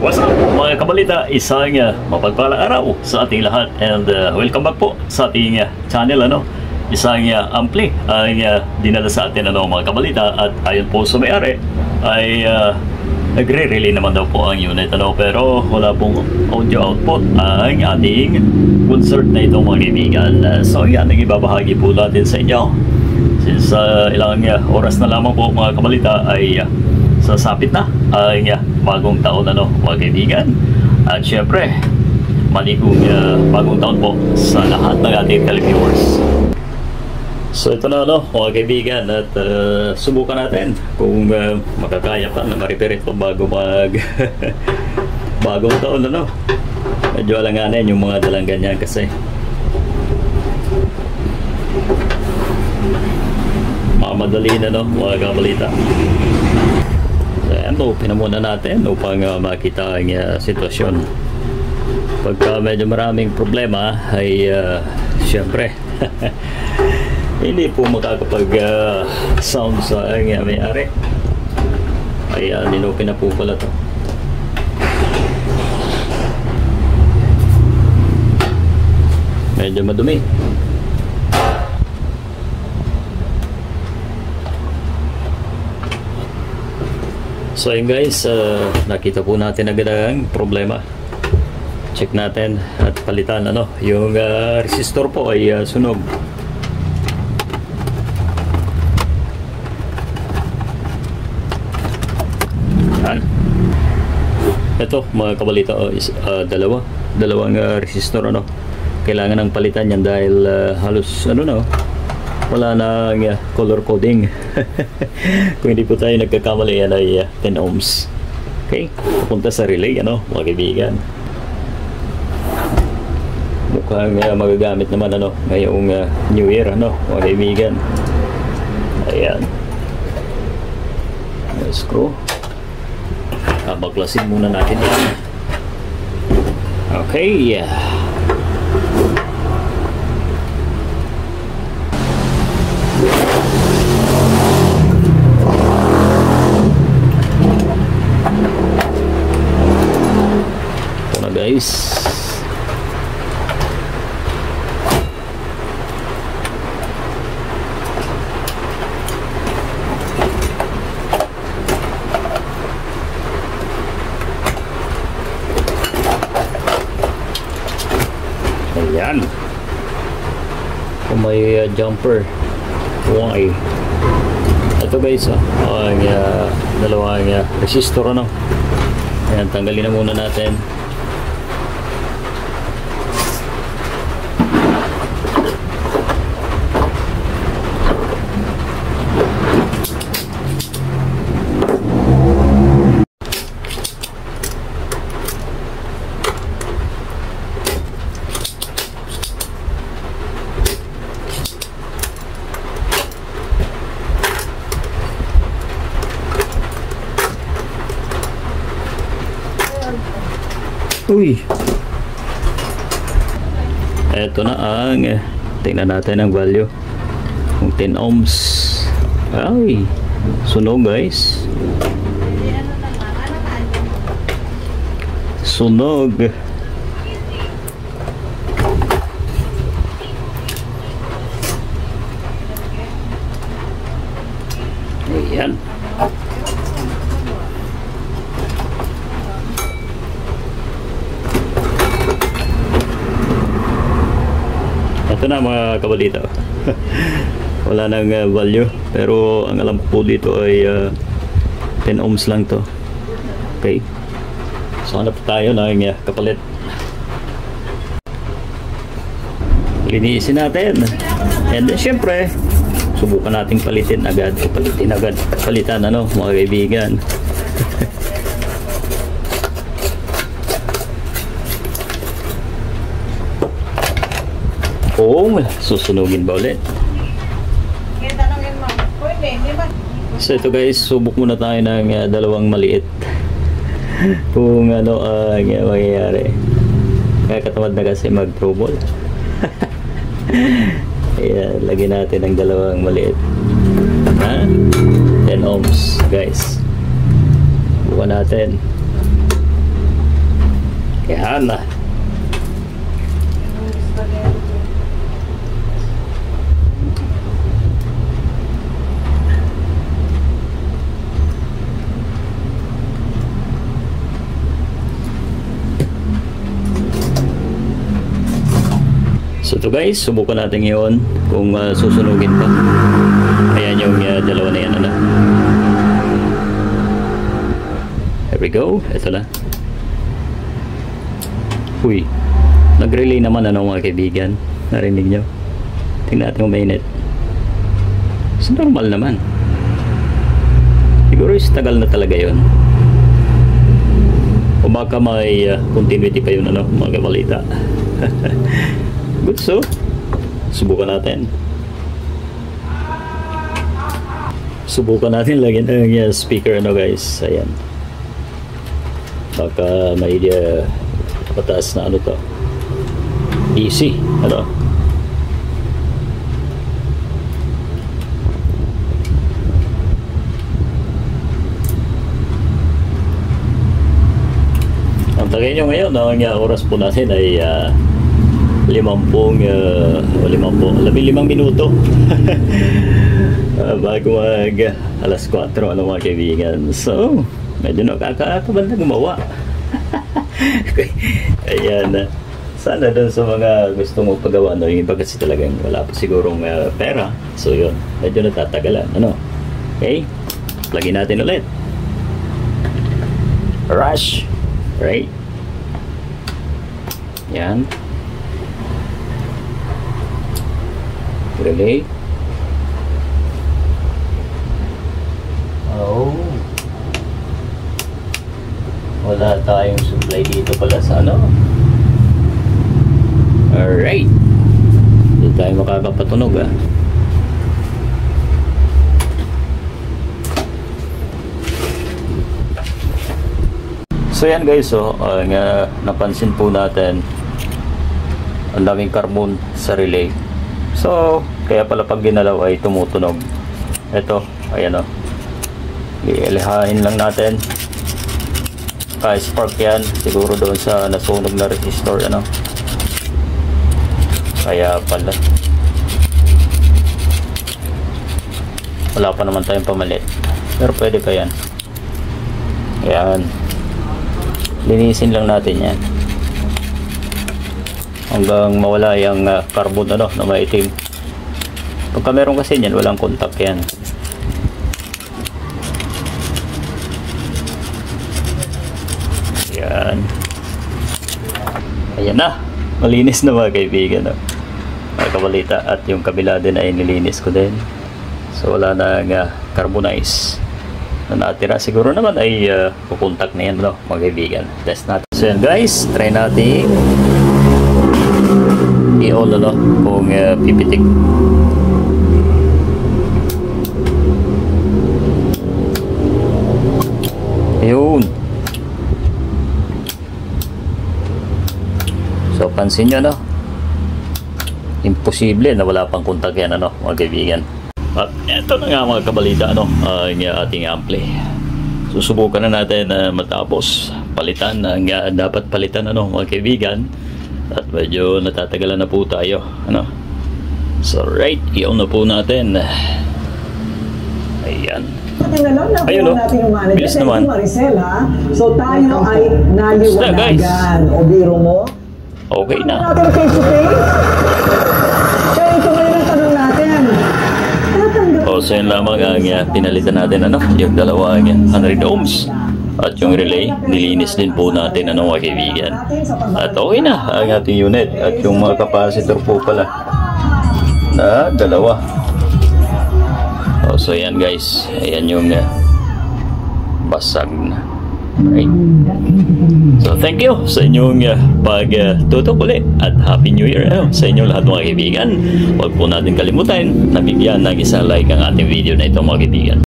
What's up mga kabalita, isang mapagpalang araw sa ating lahat and welcome back po sa ating channel. Isang ampli ang dinala sa atin mga kabalita, at ayon po sa may-ari ay nagre-relay naman daw po ang unit pero wala pong audio output ang ating concert na itong mga kaibigan. So yan ang ibabahagi po natin sa inyo since ilang oras na lamang po mga kabalita ay sasapit na ang bagong taon mga kaibigan, at syempre maligong bagong taon po sa lahat ng ating televiewers. So ito na mga kaibigan, at subukan natin kung makakaya pa na ma-repair ito bago bagong taon. Medyo alanganin yung mga dalang ganyan kasi mamadali na mga kabalita. Open na muna natin upang makita ang sitwasyon. Pagka medyo maraming problema ay syempre hindi po makakapag sound sa may-ari. Ayan, ninopen na po pala to. Medyo madumi. So ayun guys, nakita po natin agad ang problema. Check natin at palitan yung resistor po ay sunog. Yan. Ito mga kabalita, dalawang resistor kailangan ng palitan yan dahil halos wala na color coding. Kung hindi po tayo nagkakamali, yan ay 10 ohms. Okay, pupunta sa relay mga kaibigan. Mukhang magagamit naman ngayong New Year mga kaibigan. Ayan, screw. Baklasin muna natin yan. Okay, guys. Ayan. Kung may jumper, why? Ito guys, ang dalawang resistor Ayan, tanggalin na muna natin. Uy, eto na ang tingnan natin ang value, kung 10 ohms. Ay, sunog guys, sunog. Ayan. Ito na mga kabalita. Wala nang value, pero ang alam ko po dito ay 10 ohms lang to. Okay, so hanap tayo ng kapalit. Linisin natin, and then syempre subukan nating palitin agad palitan mga kaibigan. Kung susunugin ba ulit. So ito guys, subok muna tayo ng dalawang maliit kung ang mangyayari. Kaya katamad na kasi mag-trouble. Ayan, lagyan natin ng dalawang maliit. 10 ohms guys. Bukan natin. Yan. So to guys, subukan natin ngayon kung susunugin pa. Ayan yung dalawa na yan. Ano? Here we go. Ito na. Uy, nag-relay naman mga kaibigan. Narinig nyo? Tingnan natin kung mainit. So normal naman. Siguro is tagal na talaga yun. O baka may continuity pa yun mga kabalita. Good, so subukan natin lagyan ng speaker guys. Ayan, baka may pataas na to easy ang tagay nyo ngayon. Ang oras po natin ay 15 minuto bago mag alas 4 mga kaibigan. So medyo nakakabanda gumawa. Ayan, sana dun sa mga gusto mo pagawa yung iba kasi talagang wala pa sigurong pera. So yun, medyo natatagalan okay, lagyan natin ulit. Rush, right? Yan. Relay. Oh, wala tayong supply dito pala sa alright, hindi tayo makakapatunog So yan guys, napansin po natin ang daming carbon sa relay. So kaya pala pag ginalaw ay tumutunog. Ito, ayan iilihain lang natin. Spark yan siguro doon sa nasunog na resistor kaya pala wala pa naman tayong pamalit, pero pwede pa yan. Ayan, linisin lang natin yan hanggang mawala yung carbon na maitim. Pagka meron kasi yan walang contact yan. Ayan, ayan na, malinis na mga kaibigan mga kabalita. At yung kabila din ay nilinis ko din, so wala na carbonize na natira. Siguro naman ay pupuntak na yan mga kaibigan. Test natin. So yan guys, try natin i-on kung pipitik. Ayun. So pansin nyo imposible na wala pang kontak yan mga kaibigan. At eto na nga mga kabalita ang ating ampli. Susubukan na natin matapos palitan ang dapat palitan mga kaibigan. At medyo natatagalan na po tayo So right, i-on na po natin. Ayan. Ayun bilis naman. So tayo ay naliwanagan. O biro mo? Okay na. Natin face to face? Kaya ito ngayon ang tanong natin. So yun lamang ang pinalitan natin yung dalawang 100 ohms. At yung relay, nilinis din po natin mga kaibigan. At okay na ang ating unit. At yung mga capacitor po pala na dalawa. So yan guys, ayan yung basag na. Right. So thank you sa inyong pagtutok ulit at Happy New Year sa inyong lahat mga kaibigan. Huwag po natin kalimutan na bigyan ng isang like ang ating video na ito mga kaibigan.